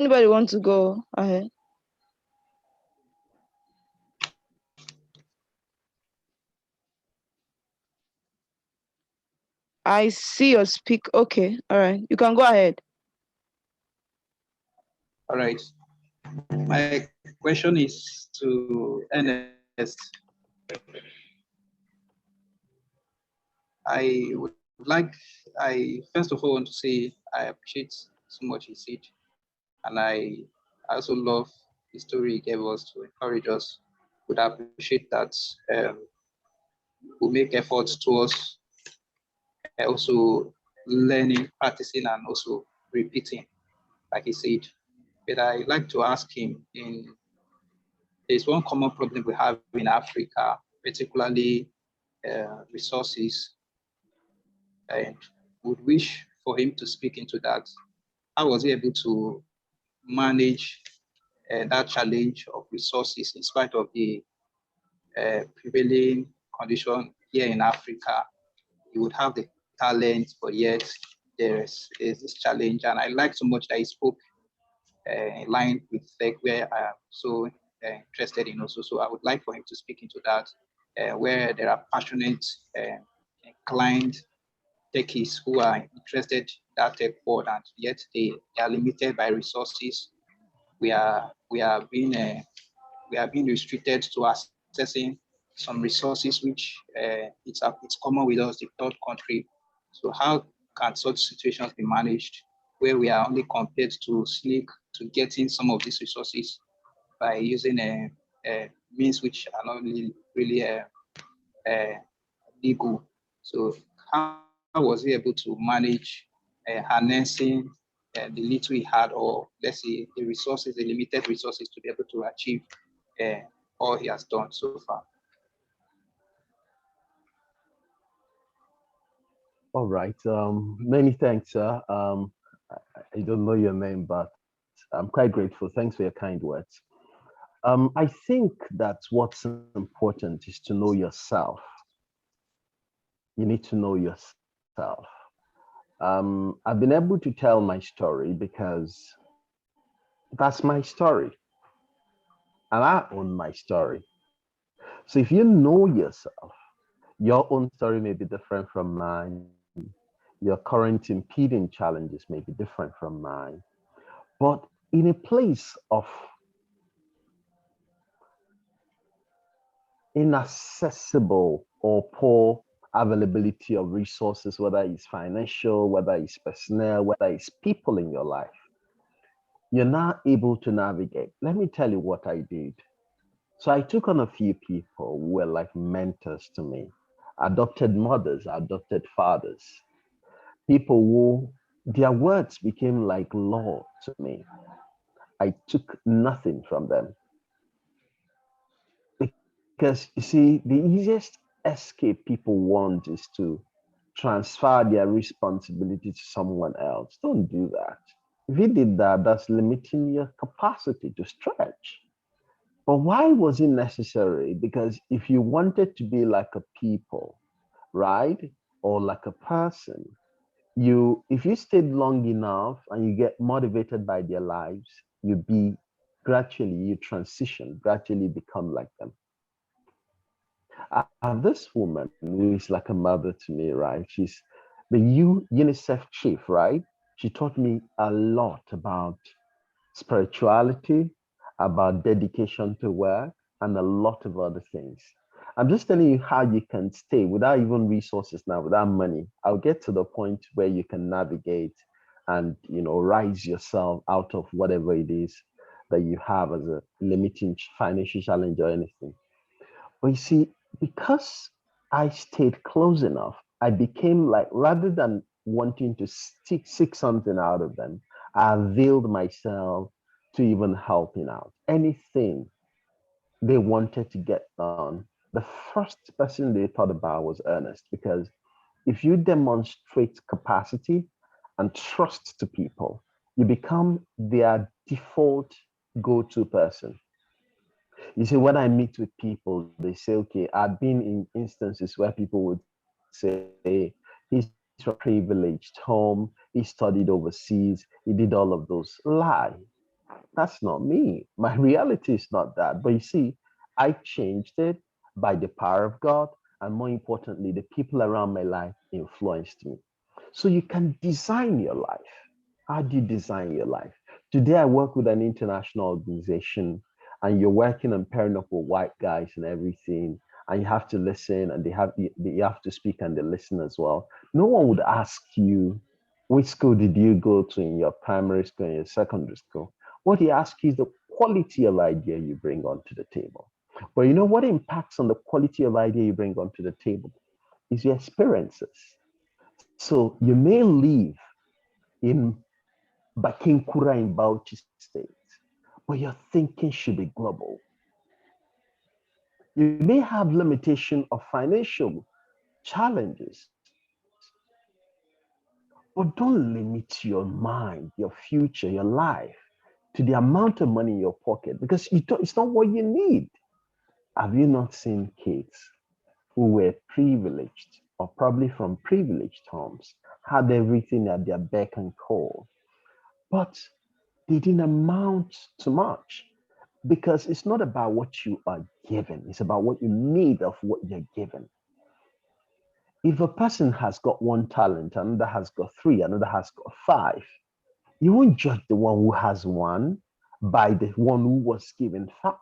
Anybody want to go ahead? I see your speak. Okay, all right. You can go ahead. All right. My question is to Ernest. I first of all want to say I appreciate so much he said, and I also love the story he gave us to encourage us. Would appreciate that we make efforts towards also learning, practicing, and also repeating, like he said. But I like to ask him there's one common problem we have in Africa, particularly resources, and would wish for him to speak into that. How was he able to manage that challenge of resources in spite of the prevailing condition here in Africa? You would have the talent, but yet is this challenge. And I like so much that he spoke in line with like where I am so interested in also. So I would like for him to speak into that, where there are passionate, inclined techies who are interested in that tech world, and yet they are limited by resources. We are being restricted to accessing some resources which it's common with us, the third country. So how can such situations be managed where we are only compared to sneak to getting some of these resources by using a means which are not really uh, legal? So how was he able to manage harnessing the little he had, or let's say the resources, the limited resources, to be able to achieve uh, all he has done so far? All right. Many thanks, sir. I don't know your name, but I'm quite grateful. Thanks for your kind words. I think that what's important is to know yourself. You need to know yourself. I've been able to tell my story because that's my story, and I own my story. So if you know yourself, your own story may be different from mine. Your current impeding challenges may be different from mine. But in a place of inaccessible or poor availability of resources, whether it's financial, whether it's personnel, whether it's people in your life, you're not able to navigate. Let me tell you what I did. So I took on a few people who were like mentors to me, adopted mothers, adopted fathers, people who their words became like law to me. I took nothing from them because you see, the easiest escape people want is to transfer their responsibility to someone else. Don't do that. If you did that, that's limiting your capacity to stretch. But why was it necessary? Because if you wanted to be like a people, right, or like a person, you if you stayed long enough and you get motivated by their lives, you transition, gradually become like them. I have this woman who is like a mother to me, right? She's the UNICEF chief, right? She taught me a lot about spirituality, about dedication to work, and a lot of other things. I'm just telling you how you can stay without even resources now, without money. I'll get to the point where you can navigate and rise yourself out of whatever it is that you have as a limiting financial challenge or anything. But you see, because I stayed close enough, I became like, rather than wanting to seek something out of them, I availed myself to even helping out. Anything they wanted to get done, the first person they thought about was Ernest, because if you demonstrate capacity and trust to people, you become their default go-to person. You see, when I meet with people, they say, okay, I've been in instances where people would say, he's from a privileged home, he studied overseas, he did all of those. Lie. that's not me. My reality is not that. But you see, I changed it by the power of God. And more importantly, the people around my life influenced me. So you can design your life. How do you design your life? Today, I work with an international organization, and you're working and pairing up with white guys and everything, and you have to listen, and you have to speak, and they listen as well. No one would ask you, which school did you go to in your primary school and your secondary school? What they ask you is the quality of idea you bring onto the table. But you know what impacts on the quality of idea you bring onto the table is your experiences. So you may live in Bakinkura in Bauchi State, but your thinking should be global. You may have limitation of financial challenges, but don't limit your mind, your future, your life to the amount of money in your pocket because it's not what you need. Have you not seen kids who were privileged or probably from privileged homes, had everything at their beck and call, but they didn't amount to much because it's not about what you are given, it's about what you need of what you're given. If a person has got one talent, another has got three, another has got five, you won't judge the one who has one by the one who was given five.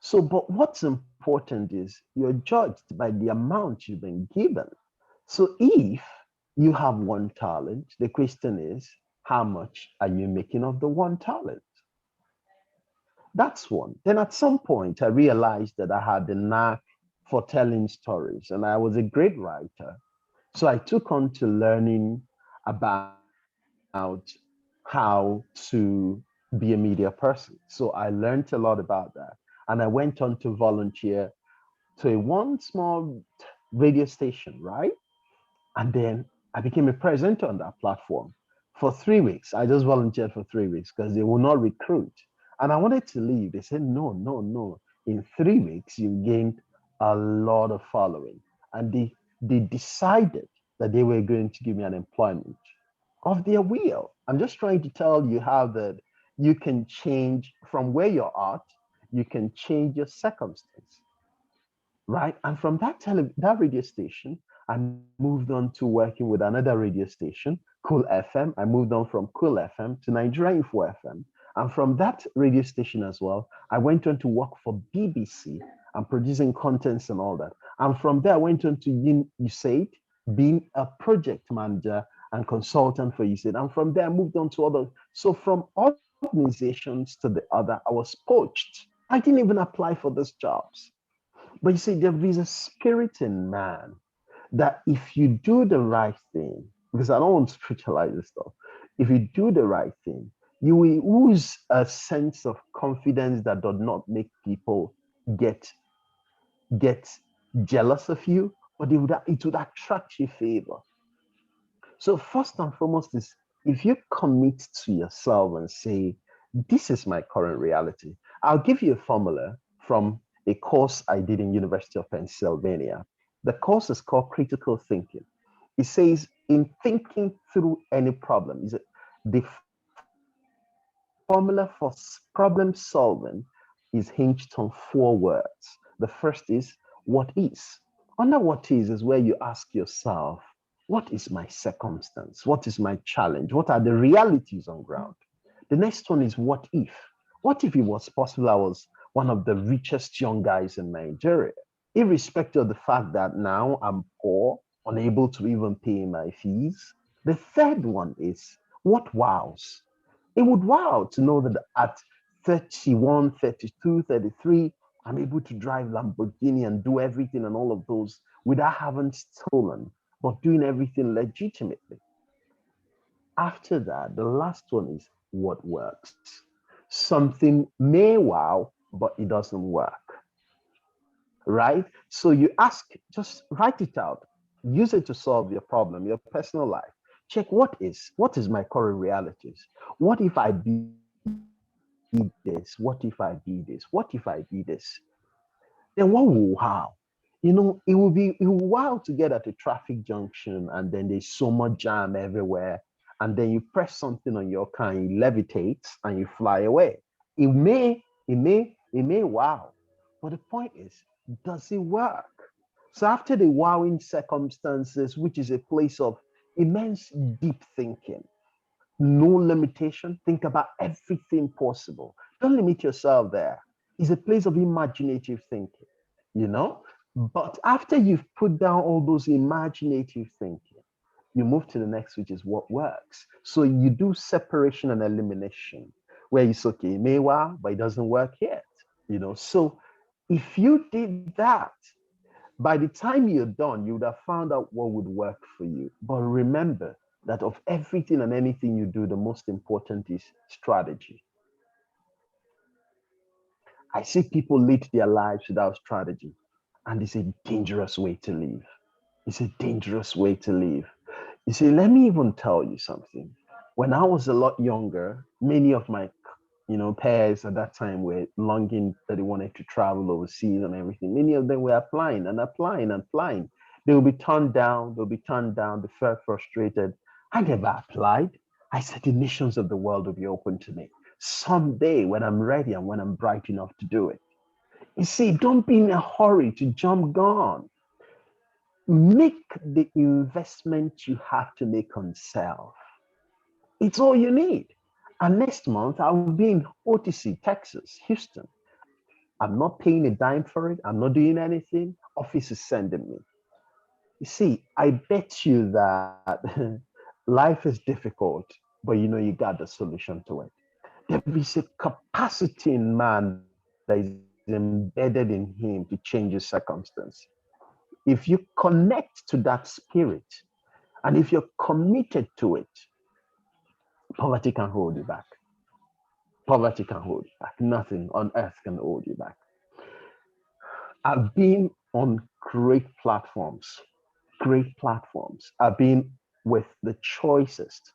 So, but what's important is you're judged by the amount you've been given. So, if you have one talent, the question is, how much are you making of the one talent? That's one. Then at some point, I realized that I had the knack for telling stories and I was a great writer. So I took on to learning about how to be a media person. So I learned a lot about that. And I went on to volunteer to a one small radio station, right? And then I became a presenter on that platform for 3 weeks. I just volunteered for 3 weeks because they will not recruit. And I wanted to leave. They said, no, no, no. In 3 weeks, you gained a lot of following. And they decided that they were going to give me an employment of their will. I'm just trying to tell you how that you can change from where you're at, you can change your circumstance, right? And from that radio station, I moved on to working with another radio station, Cool FM. I moved on from Cool FM to Nigeria Info FM. And from that radio station as well, I went on to work for BBC and producing contents and all that. And from there, I went on to USAID, being a project manager and consultant for USAID. And from there, I moved on to other. So from organizations to the other, I was poached. I didn't even apply for these jobs. But you see, there is a spirit in man that if you do the right thing, because I don't want to spiritualize this stuff, if you do the right thing, you will ooze a sense of confidence that does not make people get get jealous of you, but it would attract you favor. So first and foremost is if you commit to yourself and say, this is my current reality. I'll give you a formula from a course I did in University of Pennsylvania. The course is called critical thinking. It says in thinking through any problem, is it the formula for problem solving is hinged on four words. The first is what is. Under what is where you ask yourself, what is my circumstance? What is my challenge? What are the realities on ground? The next one is what if? What if it was possible I was one of the richest young guys in Nigeria? Irrespective of the fact that now I'm poor, unable to even pay my fees. The third one is what wows? It would wow to know that at 31, 32, 33, I'm able to drive Lamborghini and do everything and all of those without having stolen, but doing everything legitimately. After that, the last one is what works. Something may wow, but it doesn't work, right? So you ask, just write it out, use it to solve your problem, your personal life. Check what is my current realities? What if I be this? What if I be this? Then what will how? It will wow to get at a traffic junction and then there's so much jam everywhere and then you press something on your car and it levitates and you fly away. It may wow. But the point is, does it work? So after the wowing circumstances, which is a place of immense deep thinking, no limitation, think about everything possible. Don't limit yourself there. It's a place of imaginative thinking, you know? But after you've put down all those imaginative thinking, you move to the next, which is what works. So you do separation and elimination, where it's okay, it may work, but it doesn't work yet, you know? So if you did that, by the time you're done, you would have found out what would work for you. But remember that of everything and anything you do, the most important is strategy. I see people lead their lives without strategy, and it's a dangerous way to live. It's a dangerous way to live. You see, let me even tell you something. When I was a lot younger, many of my peers at that time were longing that they wanted to travel overseas and everything. Many of them were applying and applying and applying. They will be turned down, they'll be turned down, they felt frustrated. I never applied. I said the nations of the world will be open to me. Someday when I'm ready and when I'm bright enough to do it. You see, don't be in a hurry to jump gun. Make the investment you have to make on self. It's all you need. And next month, I'll be in OTC, Texas, Houston. I'm not paying a dime for it. I'm not doing anything. Office is sending me. You see, I bet you that life is difficult, but you got the solution to it. There is a capacity in man that is embedded in him to change his circumstance. If you connect to that spirit, and if you're committed to it, poverty can hold you back. Poverty can hold you back. Nothing on earth can hold you back. I've been on great platforms. I've been with the choicest,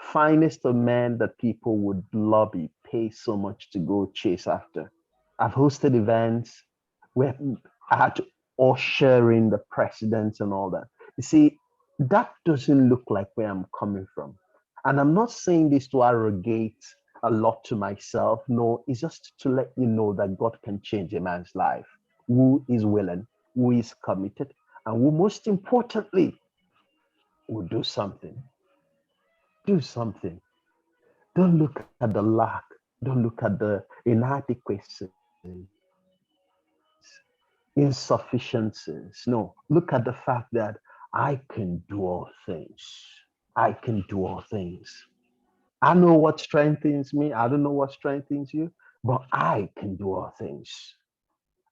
finest of men that people would lobby, pay so much to go chase after. I've hosted events where I had to usher in the presidents and all that. You see, that doesn't look like where I'm coming from. And I'm not saying this to arrogate a lot to myself. No, it's just to let you know that God can change a man's life who is willing, who is committed, and who most importantly will do something. Do something. Don't look at the lack. Don't look at the inadequacies, insufficiencies. No, look at the fact that I can do all things. I can do all things. I know what strengthens me. I don't know what strengthens you, but I can do all things.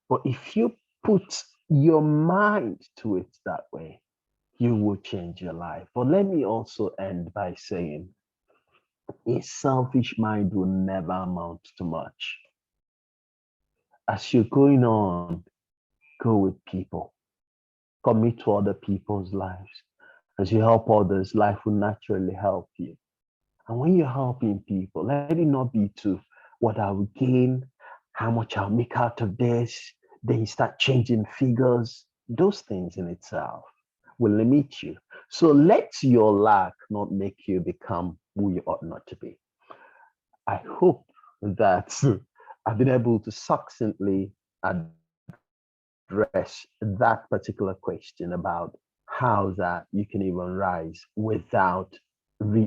But if you put your mind to it that way, you will change your life. But let me also end by saying a selfish mind will never amount to much. As you're going on, go with people, commit to other people's lives. As you help others, life will naturally help you. And when you're helping people, let it not be to what I will gain, how much I'll make out of this. Then you start changing figures. Those things in itself will limit you. So let your lack not make you become who you ought not to be. I hope that I've been able to succinctly address that particular question about how that you can even rise without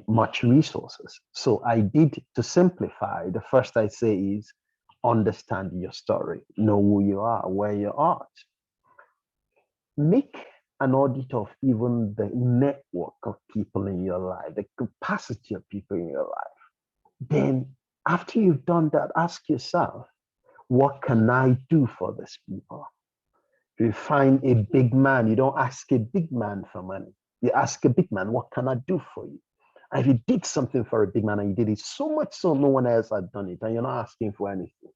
much resources. So I did, to simplify, the first I say is understand your story, know who you are, where you're at. Make an audit of even the network of people in your life, the capacity of people in your life. Then, after you've done that, ask yourself, what can I do for these people? If you find a big man, you don't ask a big man for money. You ask a big man, what can I do for you? And if you did something for a big man and you did it so much so no one else had done it, and you're not asking for anything,